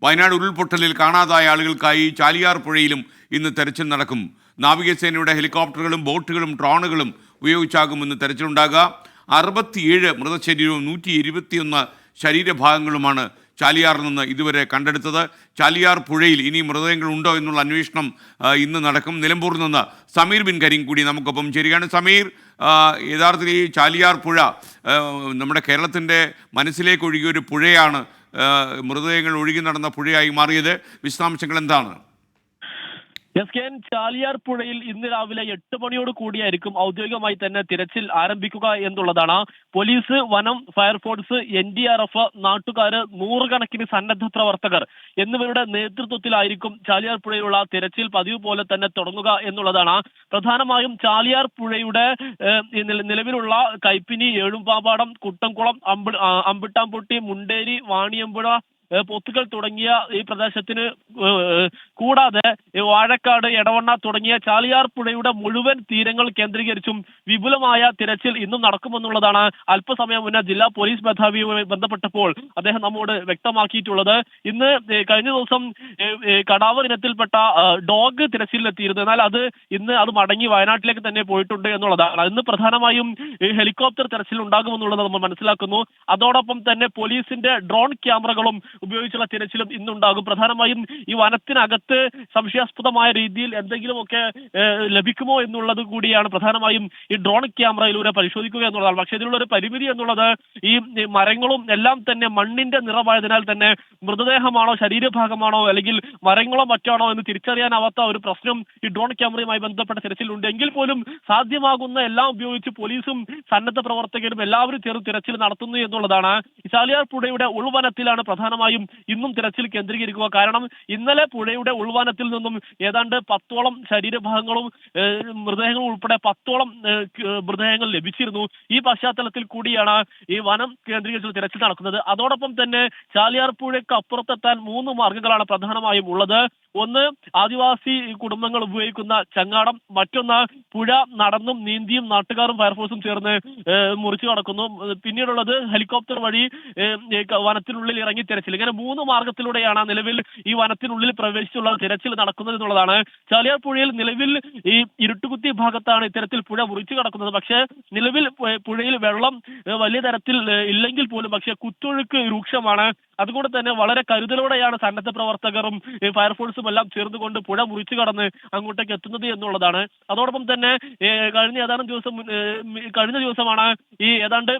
വയനാട് ഉരുൾപൊട്ടലിൽ കാണാതായ ആളുകൾക്കായി ചാലിയാർ പുഴയിലും ഇന്ന് തെരച്ചിൽ നടക്കും. നാവികസേനയുടെ ഹെലികോപ്റ്ററുകളും ബോട്ടുകളും ഡ്രോണുകളും ഉപയോഗിച്ചാകും ഇന്ന് തെരച്ചിലുണ്ടാകുക. 67 മൃതശരീരവും 121 ശരീരഭാഗങ്ങളുമാണ് ചാലിയാറിൽ നിന്ന് ഇതുവരെ കണ്ടെടുത്തത്. ചാലിയാർ പുഴയിൽ ഇനി മൃതദേഹങ്ങൾ ഉണ്ടോ എന്നുള്ള അന്വേഷണം ഇന്ന് നടക്കും. നിലമ്പൂരിൽ നിന്ന് സമീർ ബിൻ കരീം കൂടി നമുക്കൊപ്പം ചേരുകയാണ്. സമീർ, യഥാർത്ഥത്തിൽ ഈ ചാലിയാർ പുഴ നമ്മുടെ കേരളത്തിൻ്റെ മനസ്സിലേക്ക് ഒഴുകിയ ഒരു പുഴയാണ്, മൃതദേഹങ്ങൾ ഒഴുകി നടന്ന പുഴയായി മാറിയത്. വിശദാംശങ്ങൾ എന്താണ്? ചാലിയാർ പുഴയിൽ ഇന്ന് രാവിലെ 8 മണിയോട് കൂടിയായിരിക്കും ഔദ്യോഗികമായി തന്നെ തിരച്ചിൽ ആരംഭിക്കുക എന്നുള്ളതാണ്. പോലീസ്, വനം, ഫയർഫോഴ്സ്, NDRF, നാട്ടുകാര്, നൂറുകണക്കിന് സന്നദ്ധ പ്രവർത്തകർ എന്നിവരുടെ നേതൃത്വത്തിലായിരിക്കും ചാലിയാർ പുഴയിലുള്ള തിരച്ചിൽ പതിവ് പോലെ തന്നെ തുടങ്ങുക എന്നുള്ളതാണ്. പ്രധാനമായും ചാലിയാർ പുഴയുടെ നിലവിലുള്ള കൈപ്പിനി, ഏഴുംപാമ്പാടം, കുട്ടംകുളം, അമ്പിട്ടാംപൊട്ടി, മുണ്ടേരി, വാണിയമ്പുഴ, പൊത്തുകൾ തുടങ്ങിയ ഈ പ്രദേശത്തിന് കൂടാതെ വാഴക്കാട്, എടവണ്ണ തുടങ്ങിയ ചാലിയാർ പുഴയുടെ മുഴുവൻ തീരങ്ങൾ കേന്ദ്രീകരിച്ചും വിപുലമായ തിരച്ചിൽ ഇന്നും നടക്കുമെന്നുള്ളതാണ് അല്പസമയം മുന്നേ ജില്ലാ പോലീസ് മേധാവിയുമായി ബന്ധപ്പെട്ടപ്പോൾ അദ്ദേഹം നമ്മോട് വ്യക്തമാക്കിയിട്ടുള്ളത്. ഇന്ന് കഴിഞ്ഞ ദിവസം കടാവ് ഇനത്തിൽപ്പെട്ട ഡോഗ് തിരച്ചിലിലെത്തിയിരുന്നു. എന്നാൽ ഇന്ന് അത് മടങ്ങി വയനാട്ടിലേക്ക് തന്നെ പോയിട്ടുണ്ട് എന്നുള്ളതാണ്. ഇന്ന് പ്രധാനമായും ഹെലികോപ്റ്റർ തിരച്ചിൽ ഉണ്ടാകുമെന്നുള്ളത് നമ്മൾ മനസ്സിലാക്കുന്നു. അതോടൊപ്പം തന്നെ പോലീസിന്റെ ഡ്രോൺ ക്യാമറകളും ഉപയോഗിച്ചുള്ള തിരച്ചിലും ഇന്നുണ്ടാകും. പ്രധാനമായും ഈ വനത്തിനകത്ത് സംശയാസ്പദമായ രീതിയിൽ എന്തെങ്കിലുമൊക്കെ ലഭിക്കുമോ എന്നുള്ളത് കൂടിയാണ് പ്രധാനമായും ഈ ഡ്രോൺ ക്യാമറയിലൂടെ പരിശോധിക്കുക എന്നുള്ളതാണ്. പക്ഷേ ഇതിനുള്ള ഒരു പരിമിതി എന്നുള്ളത് ഈ മരങ്ങളും എല്ലാം തന്നെ മണ്ണിന്റെ നിറമായതിനാൽ തന്നെ മൃതദേഹമാണോ ശരീരഭാഗമാണോ അല്ലെങ്കിൽ മരങ്ങളോ മറ്റാണോ എന്ന് തിരിച്ചറിയാനാവാത്ത ഒരു പ്രശ്നം ഈ ഡ്രോൺ ക്യാമറയുമായി ബന്ധപ്പെട്ട തിരച്ചിലുണ്ട്. എങ്കിൽ പോലും സാധ്യമാകുന്ന എല്ലാം ഉപയോഗിച്ച് പോലീസും സന്നദ്ധ പ്രവർത്തകരും എല്ലാവരും ചേർന്ന് തിരച്ചിൽ നടത്തുന്നു എന്നുള്ളതാണ്. ചാലിയാർ പുഴയുടെ ഉൾവനത്തിലാണ് പ്രധാനമായും ഇന്നും തിരച്ചിൽ കേന്ദ്രീകരിക്കുക. കാരണം ഇന്നലെ പുഴയുടെ ഉൾവനത്തിൽ നിന്നും ഏതാണ്ട് 10ഓളം ശരീരഭാഗങ്ങളും മൃതദേഹങ്ങളും ഉൾപ്പെടെ 10ഓളം മൃതദേഹങ്ങൾ ലഭിച്ചിരുന്നു. ഈ പശ്ചാത്തലത്തിൽ കൂടിയാണ് ഈ വനം കേന്ദ്രീകരിച്ച് തിരച്ചിൽ നടക്കുന്നത്. അതോടൊപ്പം തന്നെ ചാലിയാർ പുഴയ്ക്ക് അപ്പുറത്തെത്താൻ 3 മാർഗങ്ങളാണ് പ്രധാനമായും ഉള്ളത്. ഒന്ന്, ആദിവാസി കുടുംബങ്ങൾ ഉപയോഗിക്കുന്ന ചങ്ങാടം. മറ്റൊന്ന്, പുഴ നടന്നും നീന്തിയും നാട്ടുകാരും ഫയർഫോഴ്സും ചേർന്ന് മുറിച്ചു കടക്കുന്നു. പിന്നീടുള്ളത് ഹെലികോപ്റ്റർ വഴി വനത്തിനുള്ളിൽ ഇറങ്ങി തിരച്ചിൽ. ഇങ്ങനെ 3 മാർഗത്തിലൂടെയാണ് നിലവിൽ ഈ വനത്തിനുള്ളിൽ പ്രവേശിച്ചുള്ള തിരച്ചിൽ നടക്കുന്നത് എന്നുള്ളതാണ്. ചാലിയാർ പുഴയിൽ നിലവിൽ ഈ ഇരുട്ടുകുത്തി ഭാഗത്താണ് ഇത്തരത്തിൽ പുഴ മുറിച്ചു കടക്കുന്നത്. പക്ഷേ നിലവിൽ പുഴയിൽ വെള്ളം വലിയ തരത്തിൽ ഇല്ലെങ്കിൽ പോലും പക്ഷേ കുത്തൊഴുക്ക് രൂക്ഷമാണ്. അതുകൊണ്ട് തന്നെ വളരെ കരുതലോടെയാണ് സന്നദ്ധ പ്രവർത്തകരും ഫയർഫോഴ്സും എല്ലാം ചേർന്നുകൊണ്ട് പുഴ മുറിച്ചു കടന്ന് അങ്ങോട്ടേക്ക് എത്തുന്നത് എന്നുള്ളതാണ്. അതോടൊപ്പം തന്നെ കഴിഞ്ഞ ദിവസമാണ് ഈ ഏതാണ്ട്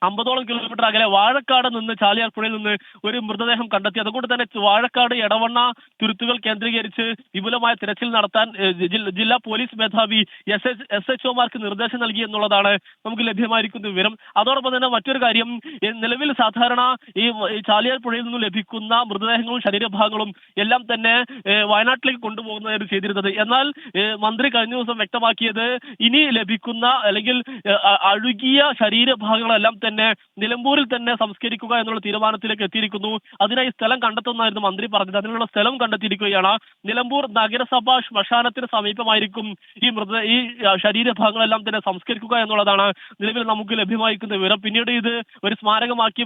50ഓളം കിലോമീറ്റർ അകലെ വാഴക്കാട് നിന്ന് ചാലിയാർ പുഴയിൽ നിന്ന് ഒരു മൃതദേഹം കണ്ടെത്തി. അതുകൊണ്ട് തന്നെ വാഴക്കാട്, എടവണ്ണ തുരുത്തുകൾ കേന്ദ്രീകരിച്ച് വിപുലമായ തിരച്ചിൽ നടത്താൻ ജില്ലാ പോലീസ് മേധാവി SHOമാർക്ക് നിർദ്ദേശം നൽകി എന്നുള്ളതാണ് നമുക്ക് ലഭ്യമായിരിക്കുന്ന വിവരം. അതോടൊപ്പം തന്നെ മറ്റൊരു കാര്യം, നിലവിൽ സാധാരണ ഈ ചാലിയാർ പുഴയിൽ നിന്നും ലഭിക്കുന്ന മൃതദേഹങ്ങളും ശരീരഭാഗങ്ങളും എല്ലാം തന്നെ വയനാട്ടിലേക്ക് കൊണ്ടുപോകുന്നതായിരുന്നു ചെയ്തിരുന്നത്. എന്നാൽ മന്ത്രി കഴിഞ്ഞ ദിവസം വ്യക്തമാക്കിയത് ഇനി ലഭിക്കുന്ന അല്ലെങ്കിൽ അഴുകിയ ശരീരഭാഗങ്ങളെല്ലാം തന്നെ നിലമ്പൂരിൽ തന്നെ സംസ്കരിക്കുക എന്നുള്ള തീരുമാനത്തിലേക്ക് എത്തിയിരിക്കുന്നു. അതിനായി സ്ഥലം കണ്ടെത്തുന്നതായിരുന്നു മന്ത്രി പറഞ്ഞത്. അതിനുള്ള സ്ഥലം കണ്ടെത്തിയിരിക്കുകയാണ്. നിലമ്പൂർ നഗരസഭാ ശ്മശാനത്തിന് സമീപമായിരിക്കും ഈ ശരീരഭാഗങ്ങളെല്ലാം തന്നെ സംസ്കരിക്കുക എന്നുള്ളതാണ് നിലവിൽ നമുക്ക് ലഭ്യമായിരിക്കുന്ന വിവരം. പിന്നീട് ഇത് ഒരു സ്മാരകമാക്കി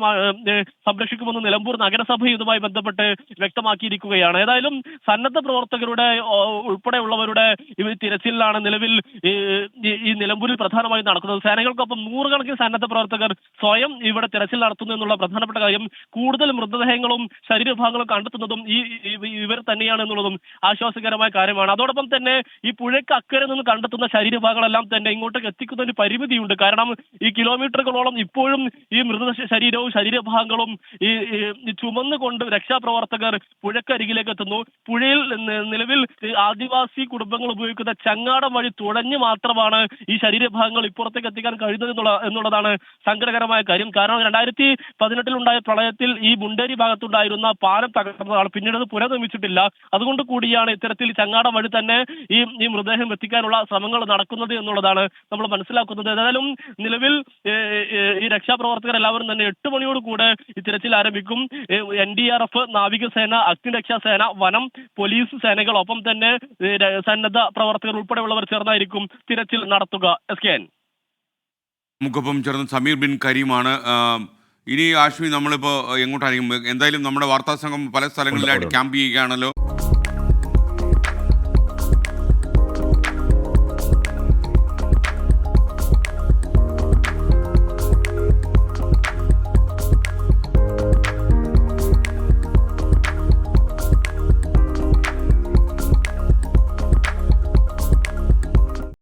സംരക്ഷിക്കുമെന്ന് നിലമ്പൂർ നഗരസഭ ഇതുമായി ബന്ധപ്പെട്ട് വ്യക്തമാക്കിയിരിക്കുകയാണ്. ഏതായാലും സന്നദ്ധ പ്രവർത്തകരുടെ ഉൾപ്പെടെയുള്ളവരുടെ തിരച്ചിലാണ് നിലവിൽ ഈ നിലമ്പൂരിൽ പ്രധാനമായും നടക്കുന്നത്. സേനകൾക്കൊപ്പം നൂറുകണക്കിന് സന്നദ്ധ പ്രവർത്തകർ സ്വയം ഇവിടെ തിരച്ചിൽ നടത്തുന്നു എന്നുള്ള പ്രധാനപ്പെട്ട കാര്യം. കൂടുതൽ മൃതദേഹങ്ങളും ശരീരഭാഗങ്ങളും കണ്ടെത്തുന്നതും ഇവർ തന്നെയാണ് എന്നുള്ളതും ആശ്വാസകരമായ കാര്യമാണ്. അതോടൊപ്പം തന്നെ ഈ പുഴയ്ക്ക് അക്കരെ നിന്ന് കണ്ടെത്തുന്ന ശരീരഭാഗങ്ങളെല്ലാം തന്നെ ഇങ്ങോട്ടേക്ക് എത്തിക്കുന്നതിന് പരിമിതിയുണ്ട്. കാരണം ഈ കിലോമീറ്ററുകളോളം ഇപ്പോഴും ഈ മൃത ശരീരവും ശരീരഭാഗങ്ങളും ഈ ചുമന്നുകൊണ്ട് രക്ഷാപ്രവർത്തകർ പുഴക്കരികിലേക്ക് എത്തുന്നു. പുഴയിൽ നിലവിൽ ആദിവാസി കുടുംബങ്ങൾ ഉപയോഗിക്കുന്ന ചങ്ങാടം വഴി തുഴഞ്ഞ് മാത്രമാണ് ഈ ശരീരഭാഗങ്ങൾ ഇപ്പുറത്തേക്ക് എത്തിക്കാൻ കഴിയുന്നത് എന്നുള്ളതാണ് സങ്കടകരമായ കാര്യം. കാരണം 2018 പ്രളയത്തിൽ ഈ മുണ്ടേരി ഭാഗത്തുണ്ടായിരുന്ന പാലം തകർന്നതാണ്. പിന്നീട് അത് പുനർനിർമ്മിച്ചിട്ടില്ല. അതുകൊണ്ട് കൂടിയാണ് ഇത്തരത്തിൽ ചങ്ങാടം വഴി തന്നെ ഈ മൃതദേഹം എത്തിക്കാനുള്ള ശ്രമങ്ങൾ നടക്കുന്നത് എന്നുള്ളതാണ് നമ്മൾ മനസ്സിലാക്കുന്നത്. ഏതായാലും നിലവിൽ ഈ രക്ഷാപ്രവർത്തകർ എല്ലാവരും തന്നെ 8 മണിയോട് കൂടെ ഈ തിരച്ചിൽ ആരംഭിക്കും. NDRF, നാവികസേന, അഗ്നിരക്ഷാസേന, വനം, പോലീസ് സേനകൾ, ഒപ്പം തന്നെ സന്നദ്ധ പ്രവർത്തകർ ഉൾപ്പെടെയുള്ളവർ ചേർന്നായിരിക്കും തിരച്ചിൽ നടത്തുക. നമുക്കൊപ്പം ചേർന്ന് സമീർ ബിൻ കരീമാണ്. ഇനി ആശ്വി നമ്മളിപ്പോൾ എങ്ങോട്ടായിരിക്കും? എന്തായാലും നമ്മുടെ വാർത്താ സംഘം പല സ്ഥലങ്ങളിലായിട്ട് ക്യാമ്പ് ചെയ്യുകയാണല്ലോ.